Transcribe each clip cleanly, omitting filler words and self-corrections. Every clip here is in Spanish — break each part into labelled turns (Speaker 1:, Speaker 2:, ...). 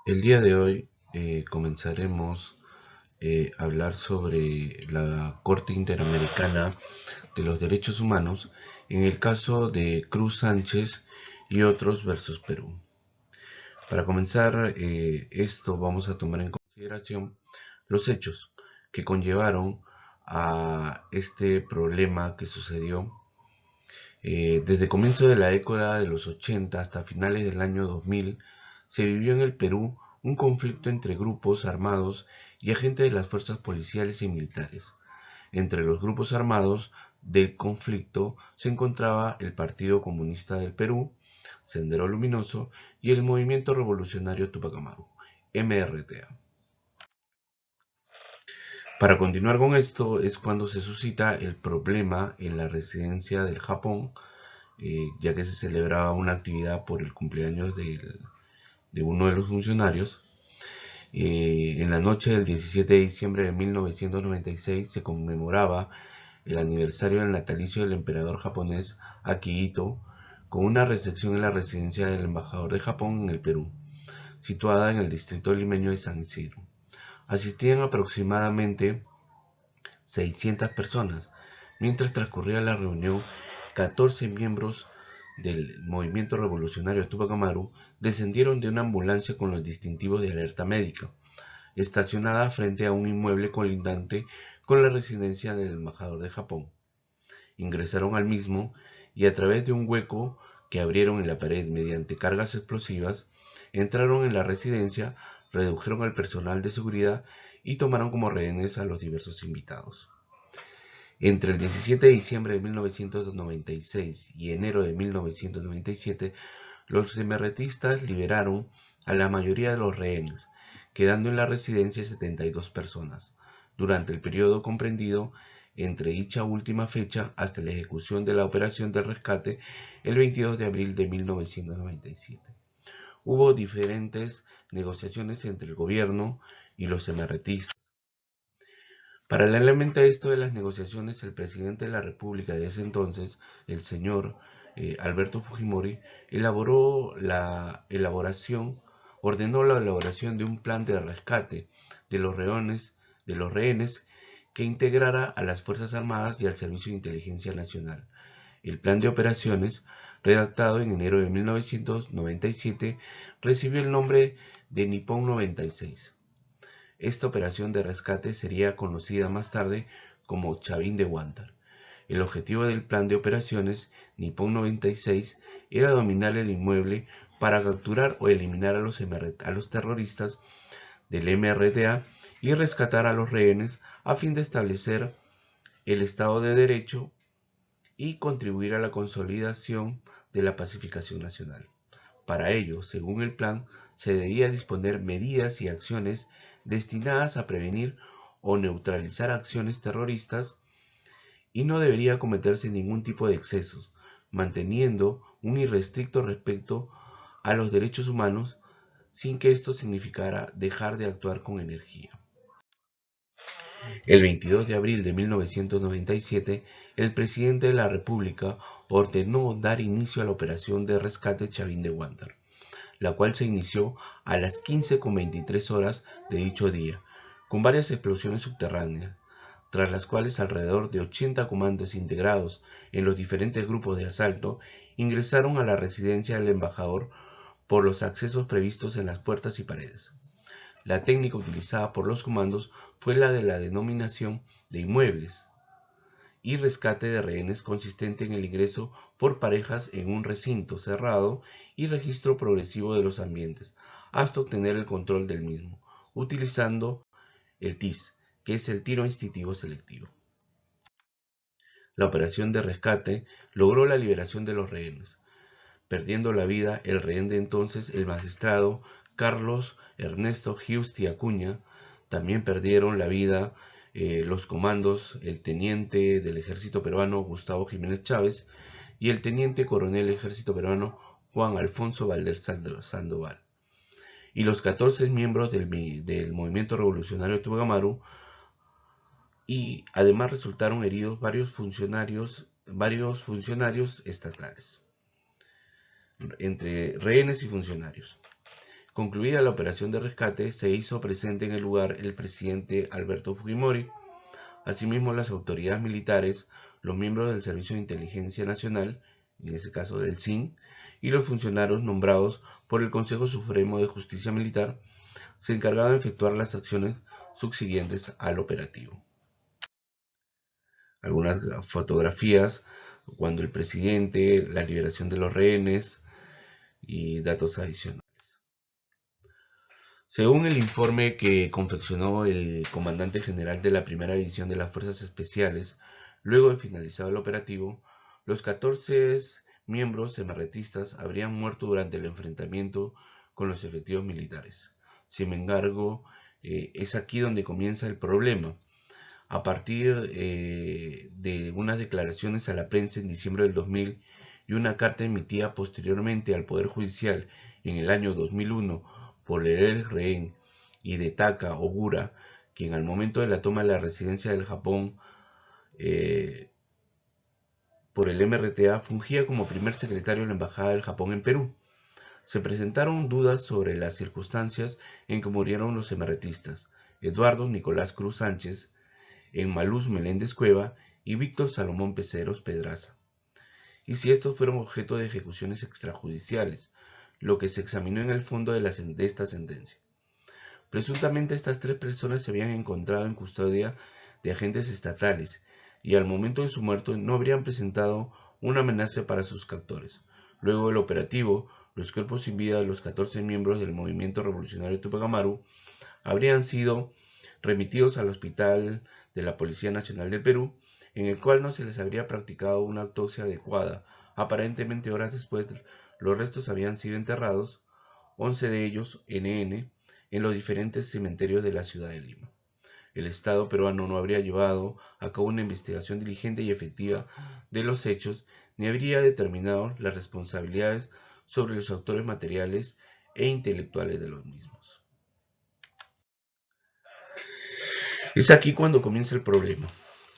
Speaker 1: El día de hoy comenzaremos a hablar sobre la Corte Interamericana de los Derechos Humanos en el caso de Cruz Sánchez y otros versus Perú. Para comenzar esto vamos a tomar en consideración los hechos que conllevaron a este problema que sucedió desde comienzo de la década de los 80 hasta finales del año 2000. Se vivió en el Perú un conflicto entre grupos armados y agentes de las fuerzas policiales y militares. Entre los grupos armados del conflicto se encontraba el Partido Comunista del Perú, Sendero Luminoso, y el Movimiento Revolucionario Tupac Amaru, MRTA. Para continuar con esto es cuando se suscita el problema en la residencia del Japón, ya que se celebraba una actividad por el cumpleaños de uno de los funcionarios. En la noche del 17 de diciembre de 1996 se conmemoraba el aniversario del natalicio del emperador japonés Akihito, con una recepción en la residencia del embajador de Japón en el Perú, situada en el distrito limeño de San Isidro. Asistían aproximadamente 600 personas. Mientras transcurría la reunión, 14 miembros del movimiento revolucionario Tupac Amaru descendieron de una ambulancia con los distintivos de alerta médica, estacionada frente a un inmueble colindante con la residencia del embajador de Japón. Ingresaron al mismo y a través de un hueco que abrieron en la pared mediante cargas explosivas, entraron en la residencia, redujeron al personal de seguridad y tomaron como rehenes a los diversos invitados. Entre el 17 de diciembre de 1996 y enero de 1997, los emerretistas liberaron a la mayoría de los rehenes, quedando en la residencia 72 personas, durante el periodo comprendido entre dicha última fecha hasta la ejecución de la operación de rescate el 22 de abril de 1997. Hubo diferentes negociaciones entre el gobierno y los emerretistas. Paralelamente a esto de las negociaciones, el presidente de la República de ese entonces, el señor Alberto Fujimori, ordenó la elaboración de un plan de rescate de los rehenes que integrara a las Fuerzas Armadas y al Servicio de Inteligencia Nacional. El plan de operaciones, redactado en enero de 1997, recibió el nombre de Nippon 96. Esta operación de rescate sería conocida más tarde como Chavín de Huántar. El objetivo del plan de operaciones Nippon 96 era dominar el inmueble para capturar o eliminar a los terroristas del MRTA y rescatar a los rehenes a fin de establecer el Estado de Derecho y contribuir a la consolidación de la pacificación nacional. Para ello, según el plan, se debía disponer medidas y acciones destinadas a prevenir o neutralizar acciones terroristas y no debería cometerse ningún tipo de excesos, manteniendo un irrestricto respeto a los derechos humanos sin que esto significara dejar de actuar con energía. El 22 de abril de 1997, el presidente de la República ordenó dar inicio a la operación de rescate Chavín de Huántar, la cual se inició a las 15:23 horas de dicho día, con varias explosiones subterráneas, tras las cuales alrededor de 80 comandos integrados en los diferentes grupos de asalto ingresaron a la residencia del embajador por los accesos previstos en las puertas y paredes. La técnica utilizada por los comandos fue la de la denominación de inmuebles y rescate de rehenes, consistente en el ingreso por parejas en un recinto cerrado y registro progresivo de los ambientes, hasta obtener el control del mismo, utilizando el TIS, que es el tiro instintivo selectivo. La operación de rescate logró la liberación de los rehenes, perdiendo la vida el rehén de entonces, el magistrado Carlos Ernesto Giusti Acuña. También perdieron la vida los comandos, el teniente del ejército peruano Gustavo Jiménez Chávez y el teniente coronel del ejército peruano Juan Alfonso Valder Sandoval. Y los 14 miembros del movimiento revolucionario Tupac Amaru, y además resultaron heridos varios funcionarios estatales, entre rehenes y funcionarios. Concluida la operación de rescate, se hizo presente en el lugar el presidente Alberto Fujimori. Asimismo, las autoridades militares, los miembros del Servicio de Inteligencia Nacional, en ese caso del SIN, y los funcionarios nombrados por el Consejo Supremo de Justicia Militar, se encargaron de efectuar las acciones subsiguientes al operativo. Algunas fotografías cuando el presidente, la liberación de los rehenes y datos adicionales. Según el informe que confeccionó el comandante general de la primera división de las Fuerzas Especiales, luego de finalizado el operativo, los 14 miembros semarretistas habrían muerto durante el enfrentamiento con los efectivos militares. Sin embargo, es aquí donde comienza el problema. A partir de unas declaraciones a la prensa en diciembre del 2000 y una carta emitida posteriormente al Poder Judicial en el año 2001 por el rehén Hidetaka Ogura, quien al momento de la toma de la residencia del Japón por el MRTA fungía como primer secretario de la Embajada del Japón en Perú. Se presentaron dudas sobre las circunstancias en que murieron los semarretistas Eduardo Nicolás Cruz Sánchez, Emmaluz Meléndez Cueva y Víctor Salomón Peceros Pedraza, y si estos fueron objeto de ejecuciones extrajudiciales, lo que se examinó en el fondo de esta sentencia. Presuntamente estas 3 personas se habían encontrado en custodia de agentes estatales y al momento de su muerte no habrían presentado una amenaza para sus captores. Luego del operativo, los cuerpos sin vida de los 14 miembros del Movimiento Revolucionario Tupac Amaru habrían sido remitidos al Hospital de la Policía Nacional del Perú, en el cual no se les habría practicado una autopsia adecuada. Aparentemente horas después, los restos habían sido enterrados, 11 de ellos, NN, en los diferentes cementerios de la ciudad de Lima. El Estado peruano no habría llevado a cabo una investigación diligente y efectiva de los hechos, ni habría determinado las responsabilidades sobre los autores materiales e intelectuales de los mismos. Es aquí cuando comienza el problema,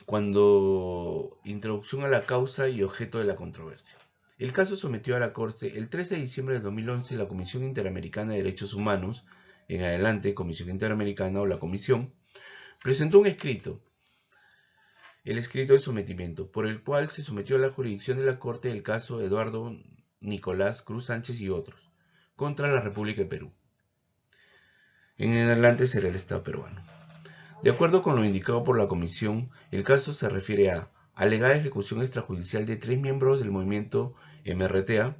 Speaker 1: cuando introducción a la causa y objeto de la controversia. El caso sometió a la Corte el 13 de diciembre de 2011 la Comisión Interamericana de Derechos Humanos, en adelante Comisión Interamericana o la Comisión, presentó un escrito, el escrito de sometimiento, por el cual se sometió a la jurisdicción de la Corte el caso Eduardo Nicolás Cruz Sánchez y otros, contra la República de Perú. En adelante será el Estado peruano. De acuerdo con lo indicado por la Comisión, el caso se refiere a alegada ejecución extrajudicial de 3 miembros del movimiento MRTA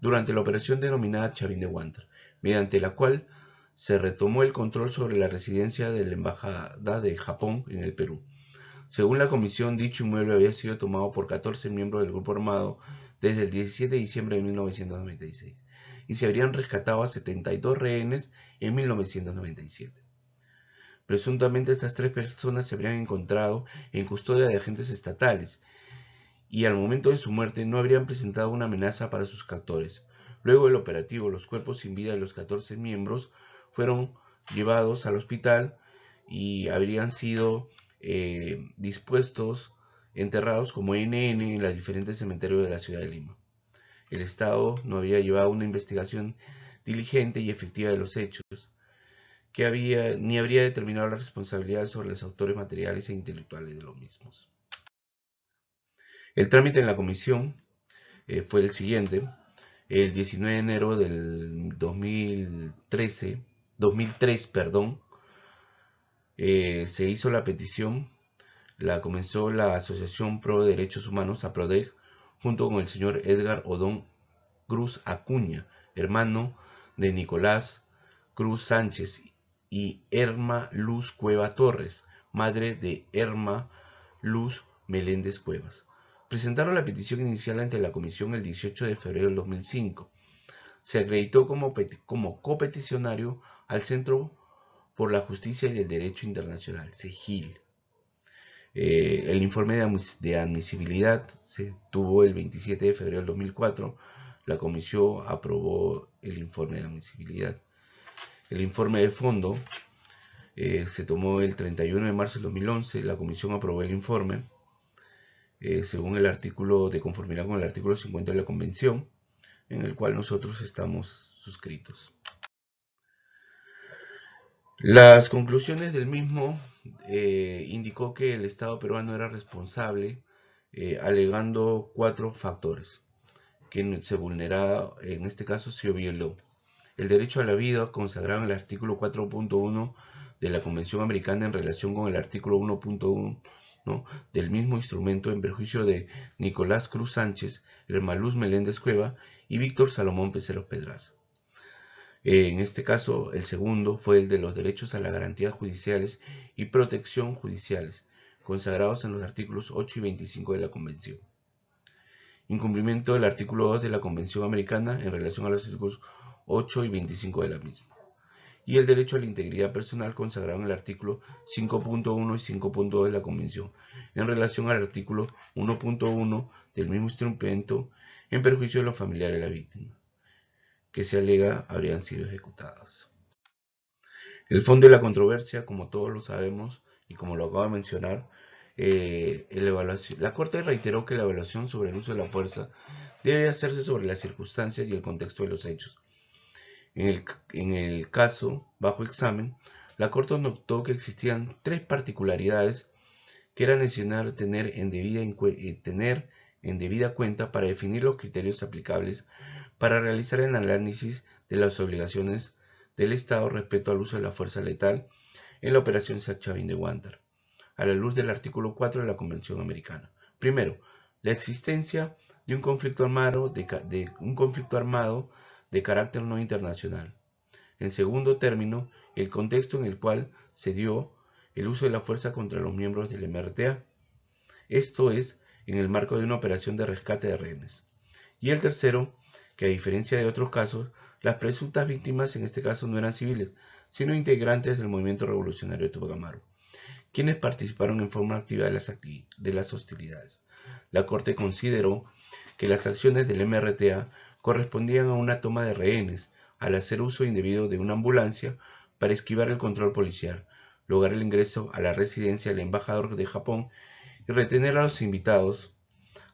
Speaker 1: durante la operación denominada Chavín de Huántar, mediante la cual se retomó el control sobre la residencia de la Embajada de Japón en el Perú. Según la Comisión, dicho inmueble había sido tomado por 14 miembros del grupo armado desde el 17 de diciembre de 1996 y se habrían rescatado a 72 rehenes en 1997. Presuntamente estas 3 personas se habrían encontrado en custodia de agentes estatales y al momento de su muerte no habrían presentado una amenaza para sus captores. Luego del operativo, los cuerpos sin vida de los 14 miembros fueron llevados al hospital y habrían sido dispuestos, enterrados como NN en los diferentes cementerios de la ciudad de Lima. El Estado no había llevado una investigación diligente y efectiva de los hechos, ni habría determinado las responsabilidades sobre los autores materiales e intelectuales de los mismos. El trámite en la comisión fue el siguiente. El 19 de enero del 2003, se hizo la petición, la comenzó la Asociación Pro Derechos Humanos, APRODEJ, junto con el señor Edgar Odón Cruz Acuña, hermano de Nicolás Cruz Sánchez, y Erma Luz Cueva Torres, madre de Erma Luz Meléndez Cuevas. Presentaron la petición inicial ante la Comisión el 18 de febrero del 2005. Se acreditó como copeticionario al Centro por la Justicia y el Derecho Internacional, CEGIL. El informe de admisibilidad se tuvo el 27 de febrero del 2004. La Comisión aprobó el informe de admisibilidad. El informe de fondo se tomó el 31 de marzo del 2011. La Comisión aprobó el informe según el artículo, de conformidad con el artículo 50 de la Convención, en el cual nosotros estamos suscritos. Las conclusiones del mismo indicó que el Estado peruano era responsable, alegando cuatro factores que se vulneraba, en este caso se violó. El derecho a la vida consagrado en el artículo 4.1 de la Convención Americana en relación con el artículo 1.1, ¿no?, del mismo instrumento en perjuicio de Nicolás Cruz Sánchez, Hermaluz Meléndez Cueva y Víctor Salomón Peceros Pedraza. En este caso, el segundo fue el de los derechos a las garantías judiciales y protección judiciales, consagrados en los artículos 8 y 25 de la Convención. Incumplimiento del artículo 2 de la Convención Americana en relación a los artículos 8 y 25 de la misma. Y el derecho a la integridad personal consagrado en el artículo 5.1 y 5.2 de la Convención en relación al artículo 1.1 del mismo instrumento en perjuicio de los familiares de la víctima, que se alega habrían sido ejecutados. El fondo de la controversia, como todos lo sabemos y como lo acabo de mencionar, la Corte reiteró que la evaluación sobre el uso de la fuerza debe hacerse sobre las circunstancias y el contexto de los hechos. En el caso bajo examen, la Corte notó que existían tres particularidades que era necesario tener en debida cuenta para definir los criterios aplicables para realizar el análisis de las obligaciones del Estado respecto al uso de la fuerza letal en la operación Sachavin de Guantar, a la luz del artículo 4 de la Convención Americana. Primero, la existencia de un conflicto armado de carácter no internacional. En segundo término, el contexto en el cual se dio el uso de la fuerza contra los miembros del MRTA, esto es, en el marco de una operación de rescate de rehenes. Y el tercero, que a diferencia de otros casos, las presuntas víctimas en este caso no eran civiles, sino integrantes del movimiento revolucionario de Tupac Amaru, quienes participaron en forma activa de las hostilidades. La Corte consideró que las acciones del MRTA correspondían a una toma de rehenes al hacer uso indebido de una ambulancia para esquivar el control policial, lograr el ingreso a la residencia del embajador de Japón y retener a los invitados,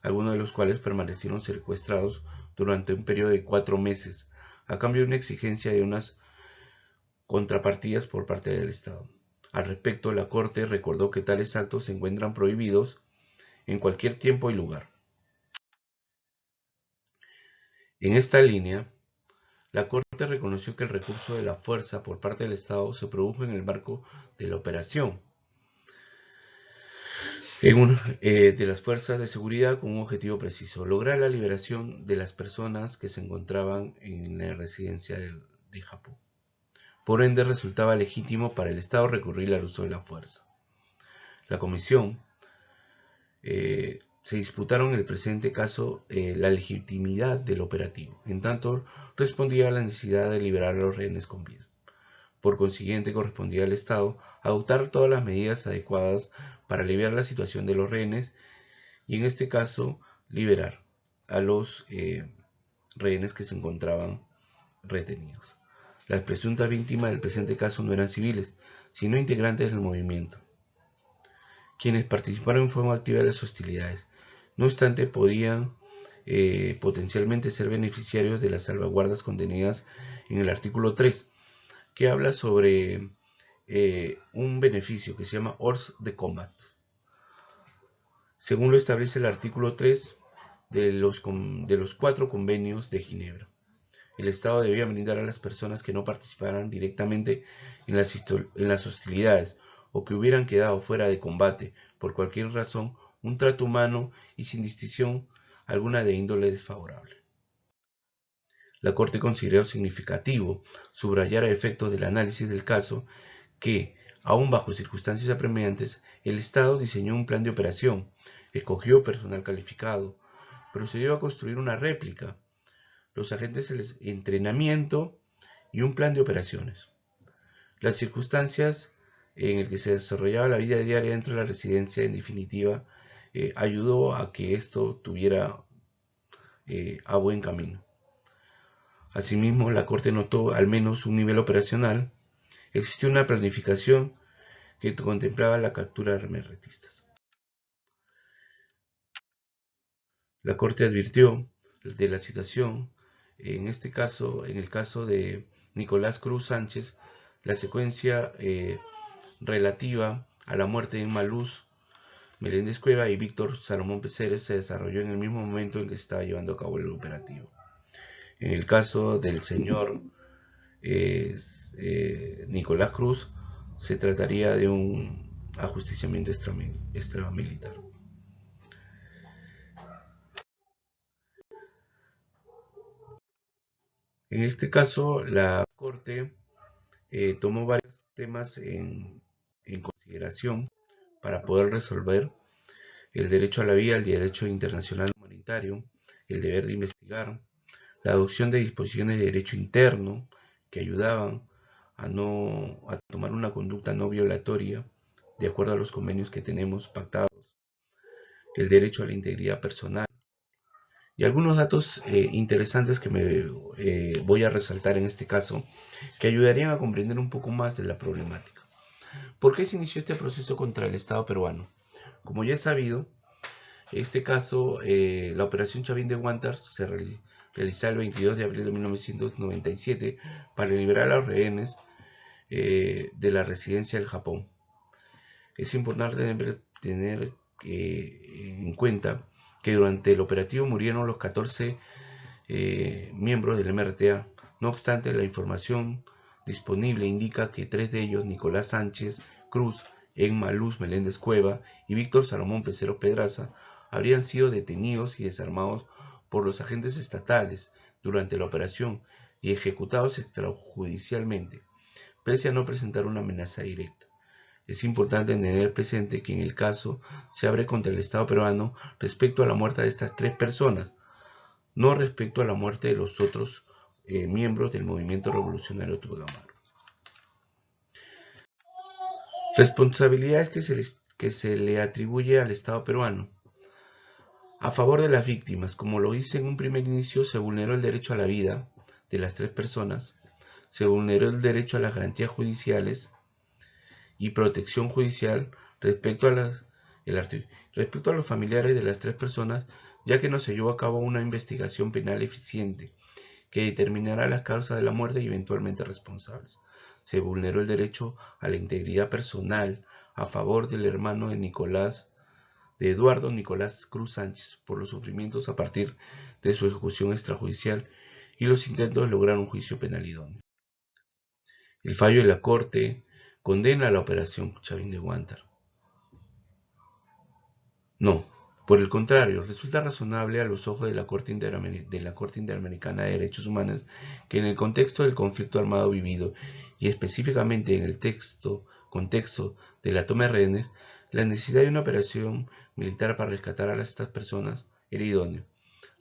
Speaker 1: algunos de los cuales permanecieron secuestrados durante un periodo de 4 meses, a cambio de una exigencia de unas contrapartidas por parte del Estado. Al respecto, la Corte recordó que tales actos se encuentran prohibidos en cualquier tiempo y lugar. En esta línea, la Corte reconoció que el recurso de la fuerza por parte del Estado se produjo en el marco de la operación de las fuerzas de seguridad con un objetivo preciso: lograr la liberación de las personas que se encontraban en la residencia de Japón. Por ende, resultaba legítimo para el Estado recurrir al uso de la fuerza. La Comisión se disputaron en el presente caso la legitimidad del operativo, en tanto respondía a la necesidad de liberar a los rehenes con vida. Por consiguiente, correspondía al Estado adoptar todas las medidas adecuadas para aliviar la situación de los rehenes y, en este caso, liberar a los rehenes que se encontraban retenidos. Las presuntas víctimas del presente caso no eran civiles, sino integrantes del movimiento, quienes participaron en forma activa de las hostilidades. No obstante, podían potencialmente ser beneficiarios de las salvaguardas contenidas en el artículo 3, que habla sobre un beneficio que se llama Hors de Combat. Según lo establece el artículo 3 de los 4 convenios de Ginebra, el Estado debía brindar a las personas que no participaran directamente en las hostilidades o que hubieran quedado fuera de combate por cualquier razón un trato humano y sin distinción alguna de índole desfavorable. La Corte consideró significativo subrayar a efectos del análisis del caso que, aún bajo circunstancias apremiantes, el Estado diseñó un plan de operación, escogió personal calificado, procedió a construir una réplica, los agentes de entrenamiento y un plan de operaciones. Las circunstancias en las que se desarrollaba la vida diaria dentro de la residencia, en definitiva, ayudó a que esto tuviera a buen camino. Asimismo, la Corte notó al menos un nivel operacional. Existió una planificación que contemplaba la captura de remerretistas. La Corte advirtió de la situación, en este caso, en el caso de Nicolás Cruz Sánchez, La secuencia relativa a la muerte de Irma Luz Meléndez Cueva y Víctor Salomón Peceres se desarrolló en el mismo momento en que se estaba llevando a cabo el operativo. En el caso del señor Nicolás Cruz, se trataría de un ajusticiamiento extramilitar. En este caso, la Corte tomó varios temas en consideración para poder resolver el derecho a la vida, el derecho internacional humanitario, el deber de investigar, la adopción de disposiciones de derecho interno que ayudaban a tomar una conducta no violatoria de acuerdo a los convenios que tenemos pactados, el derecho a la integridad personal y algunos datos interesantes que voy a resaltar en este caso que ayudarían a comprender un poco más de la problemática. ¿Por qué se inició este proceso contra el Estado peruano? Como ya es sabido, en este caso, la operación Chavín de Huántar se realizó el 22 de abril de 1997 para liberar a los rehenes de la residencia del Japón. Es importante tener en cuenta que durante el operativo murieron los 14 miembros del MRTA. No obstante, la información disponible indica que 3 de ellos, Nicolás Sánchez Cruz, Emma Luz Meléndez Cueva y Víctor Salomón Pecero Pedraza, habrían sido detenidos y desarmados por los agentes estatales durante la operación y ejecutados extrajudicialmente, pese a no presentar una amenaza directa. Es importante tener presente que en el caso se abre contra el Estado peruano respecto a la muerte de estas 3 personas, no respecto a la muerte de los otros miembros del movimiento revolucionario tupac-amaru. Responsabilidades que se le atribuye al Estado peruano. A favor de las víctimas, como lo hice en un primer inicio, se vulneró el derecho a la vida de las 3 personas, se vulneró el derecho a las garantías judiciales y protección judicial respecto a los familiares de las 3 personas, ya que no se llevó a cabo una investigación penal eficiente que determinará las causas de la muerte y eventualmente responsables. Se vulneró el derecho a la integridad personal a favor del hermano de Eduardo Nicolás Cruz Sánchez por los sufrimientos a partir de su ejecución extrajudicial y los intentos de lograr un juicio penal idóneo. El fallo de la Corte condena la operación Chavín de Huántar. No, por el contrario, resulta razonable a los ojos de la Corte Interamericana de Derechos Humanos que en el contexto del conflicto armado vivido y específicamente en el contexto de la toma de rehenes, la necesidad de una operación militar para rescatar a estas personas era idóneo.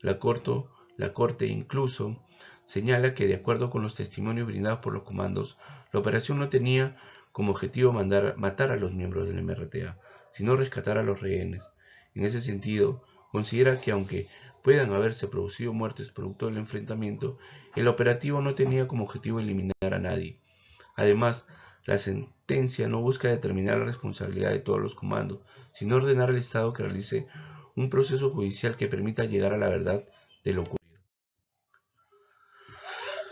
Speaker 1: La Corte incluso señala que, de acuerdo con los testimonios brindados por los comandos, la operación no tenía como objetivo matar a los miembros del MRTA, sino rescatar a los rehenes. En ese sentido, considera que aunque puedan haberse producido muertes producto del enfrentamiento, el operativo no tenía como objetivo eliminar a nadie. Además, la sentencia no busca determinar la responsabilidad de todos los comandos, sino ordenar al Estado que realice un proceso judicial que permita llegar a la verdad de lo ocurrido.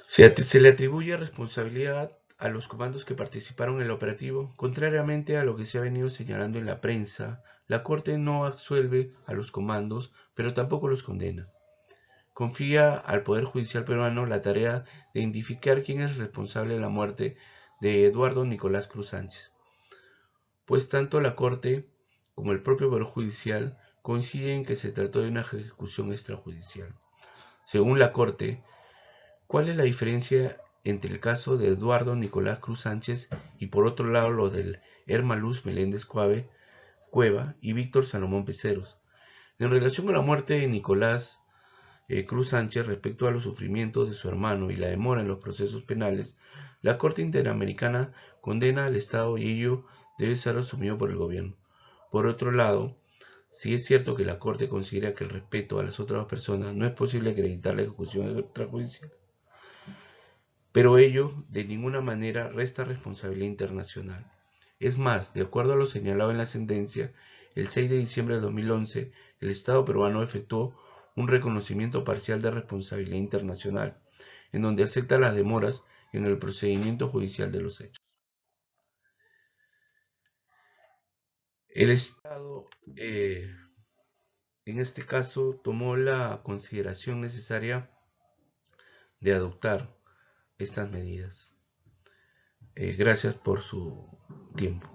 Speaker 1: Se le atribuye responsabilidad a los comandos que participaron en el operativo. Contrariamente a lo que se ha venido señalando en la prensa, la Corte no absuelve a los comandos, pero tampoco los condena. Confía al Poder Judicial peruano la tarea de identificar quién es responsable de la muerte de Eduardo Nicolás Cruz Sánchez, pues tanto la Corte como el propio Poder Judicial coinciden en que se trató de una ejecución extrajudicial. Según la Corte, ¿cuál es la diferencia entre el caso de Eduardo Nicolás Cruz Sánchez y por otro lado lo del Irma Luz Meléndez Cueva y Víctor Salomón Peceros? En relación con la muerte de Nicolás Cruz Sánchez respecto a los sufrimientos de su hermano y la demora en los procesos penales, la Corte Interamericana condena al Estado y ello debe ser asumido por el gobierno. Por otro lado, sí es cierto que la Corte considera que el respeto a las otras personas no es posible acreditar la ejecución extrajudicial, pero ello de ninguna manera resta responsabilidad internacional. Es más, de acuerdo a lo señalado en la sentencia, el 6 de diciembre de 2011, el Estado peruano efectuó un reconocimiento parcial de responsabilidad internacional, en donde acepta las demoras en el procedimiento judicial de los hechos. El Estado, en este caso, tomó la consideración necesaria de adoptar estas medidas. Gracias por su tiempo.